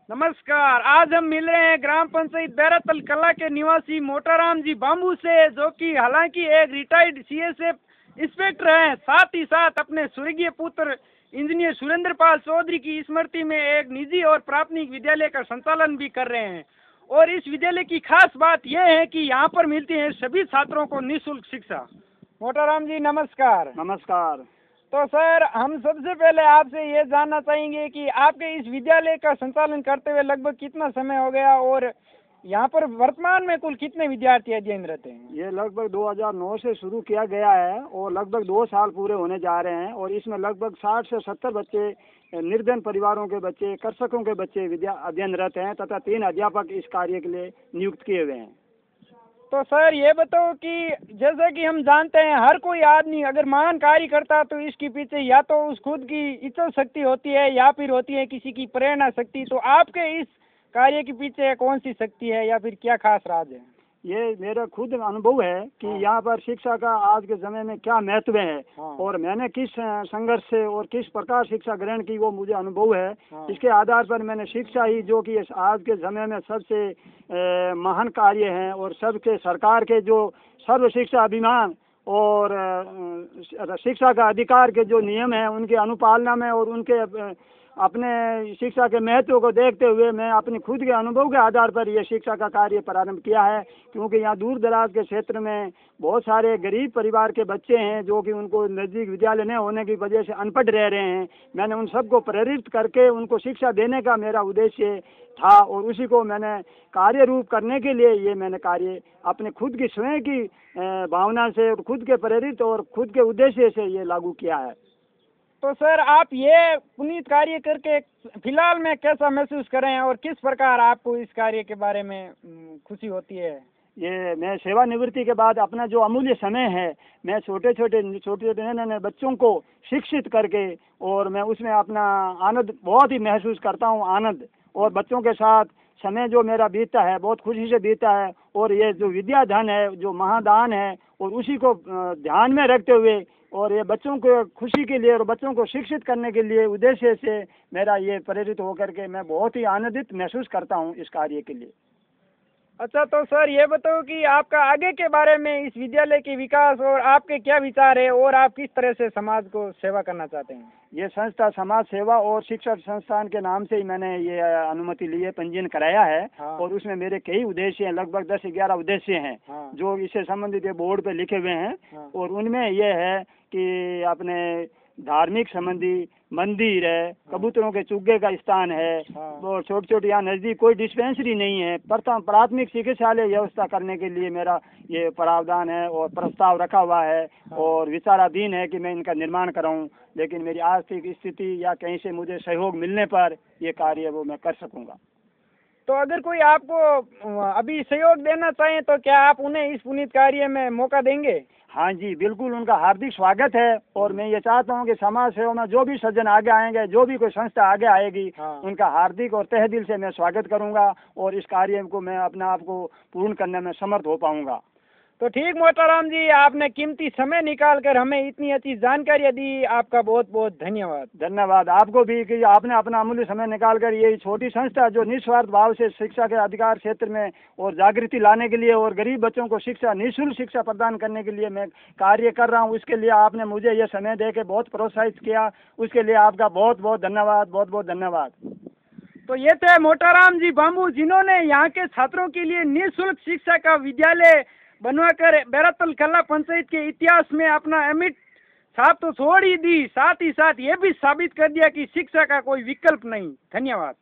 नमस्कार। आज हम मिल रहे हैं ग्राम पंचायत बैरातल कला के निवासी मोटाराम जी बांबू से, जो कि हालांकि एक रिटायर्ड सीएसएफ इंस्पेक्टर हैं। साथ ही साथ अपने स्वर्गीय पुत्र इंजीनियर सुरेंद्र पाल चौधरी की स्मृति में एक निजी और प्राथमिक विद्यालय का संचालन भी कर रहे हैं। और इस विद्यालय की खास बात यह है कि यहाँ पर मिलती है सभी छात्रों को निःशुल्क शिक्षा। मोटाराम जी नमस्कार। नमस्कार। तो सर, हम सबसे पहले आपसे ये जानना चाहेंगे कि आपके इस विद्यालय का संचालन करते हुए लगभग कितना समय हो गया और यहाँ पर वर्तमान में कुल कितने विद्यार्थी अध्ययनरत हैं? ये लगभग 2009 से शुरू किया गया है और लगभग 2 साल पूरे होने जा रहे हैं और इसमें लगभग 60 से 70 बच्चे निर्धन परिवारों के बच्चे, कृषकों के बच्चे अध्ययनरत हैं तथा 3 अध्यापक इस कार्य के लिए नियुक्त किए हुए हैं। तो सर ये बताओ कि जैसा कि हम जानते हैं हर कोई आदमी अगर महान कार्य करता है तो इसके पीछे या तो उस खुद की इच्छा शक्ति होती है या फिर होती है किसी की प्रेरणा शक्ति। तो आपके इस कार्य के पीछे कौन सी शक्ति है या फिर क्या खास राज है? ये मेरा खुद अनुभव है कि यहाँ पर शिक्षा का आज के समय में क्या महत्व है और मैंने किस संघर्ष से और किस प्रकार शिक्षा ग्रहण की वो मुझे अनुभव है। इसके आधार पर मैंने शिक्षा ही, जो कि आज के समय में सबसे महान कार्य है और सबके सरकार के जो सर्व शिक्षा अभियान और शिक्षा का अधिकार के जो नियम है उनके अनुपालना में और उनके अपने शिक्षा के महत्व को देखते हुए मैं अपनी खुद के अनुभव के आधार पर यह शिक्षा का कार्य प्रारंभ किया है। क्योंकि यहाँ दूर दराज के क्षेत्र में बहुत सारे गरीब परिवार के बच्चे हैं जो कि उनको नज़दीक विद्यालय न होने की वजह से अनपढ़ रह रहे हैं। मैंने उन सबको प्रेरित करके उनको शिक्षा देने का मेरा उद्देश्य था और उसी को मैंने कार्य रूप करने के लिए ये मैंने कार्य अपने खुद की स्वयं की भावना से और खुद के प्रेरित और खुद के उद्देश्य से ये लागू किया है। तो सर, आप ये पुनीत कार्य करके फिलहाल में कैसा महसूस कर रहे हैं और किस प्रकार आपको इस कार्य के बारे में खुशी होती है? ये मैं सेवानिवृत्ति के बाद अपना जो अमूल्य समय है मैं छोटे छोटे नन्हे बच्चों को शिक्षित करके और मैं उसमें अपना आनंद बहुत ही महसूस करता हूँ। आनंद और बच्चों के साथ समय जो मेरा बीतता है बहुत खुशी से बीतता है। और ये जो विद्याधन है, जो महादान है, और उसी को ध्यान में रखते हुए और ये बच्चों को खुशी के लिए और बच्चों को शिक्षित करने के लिए उद्देश्य से मेरा ये प्रेरित होकर के मैं बहुत ही आनंदित महसूस करता हूँ इस कार्य के लिए। अच्छा, तो सर ये बताओ कि आपका आगे के बारे में इस विद्यालय के विकास और आपके क्या विचार है और आप किस तरह से समाज को सेवा करना चाहते हैं? ये संस्था समाज सेवा और शिक्षा संस्थान के नाम से ही मैंने ये अनुमति ली है, पंजीयन कराया है। और उसमें मेरे कई उद्देश्य हैं, लगभग 10-11 उद्देश्य हैं जो इससे संबंधित बोर्ड पे लिखे हुए हैं। और उनमें ये है कि अपने धार्मिक संबंधी मंदिर है, कबूतरों के चुग्गे का स्थान है और छोटे छोटे यहाँ नज़दीक कोई डिस्पेंसरी नहीं है, प्रथम प्राथमिक चिकित्सालय व्यवस्था करने के लिए मेरा ये प्रावधान है और प्रस्ताव रखा हुआ है और विचाराधीन है कि मैं इनका निर्माण कराऊं। लेकिन मेरी आर्थिक स्थिति या कहीं से मुझे सहयोग मिलने पर ये कार्य वो मैं कर सकूंगा। तो अगर कोई आपको अभी सहयोग देना चाहे तो क्या आप उन्हें इस पुनीत कार्य में मौका देंगे? हाँ जी, बिल्कुल, उनका हार्दिक स्वागत है। और मैं ये चाहता हूँ कि समाज सेवा में जो भी सज्जन आगे आएंगे, जो भी कोई संस्था आगे आएगी, उनका हार्दिक और तहे दिल से मैं स्वागत करूँगा और इस कार्य को मैं अपने आप को पूर्ण करने में समर्थ हो पाऊँगा। तो ठीक मोटाराम जी, आपने कीमती समय निकाल कर हमें इतनी अच्छी जानकारी दी, आपका बहुत बहुत धन्यवाद। धन्यवाद आपको भी कि आपने अपना अमूल्य समय निकाल कर ये छोटी संस्था जो निस्वार्थ भाव से शिक्षा के अधिकार क्षेत्र में और जागृति लाने के लिए और गरीब बच्चों को शिक्षा, निःशुल्क शिक्षा प्रदान करने के लिए मैं कार्य कर रहा हूँ, उसके लिए आपने मुझे ये समय दे के बहुत प्रोत्साहित किया, उसके लिए आपका बहुत बहुत धन्यवाद, बहुत बहुत धन्यवाद। तो ये थे मोटाराम जी बांबू, जिन्होंने यहाँ के छात्रों के लिए निःशुल्क शिक्षा का विद्यालय बनवाकर बैरातल कला पंचायत के इतिहास में अपना अमिट छाप तो छोड़ ही दी, साथ ही साथ ये भी साबित कर दिया कि शिक्षा का कोई विकल्प नहीं। धन्यवाद।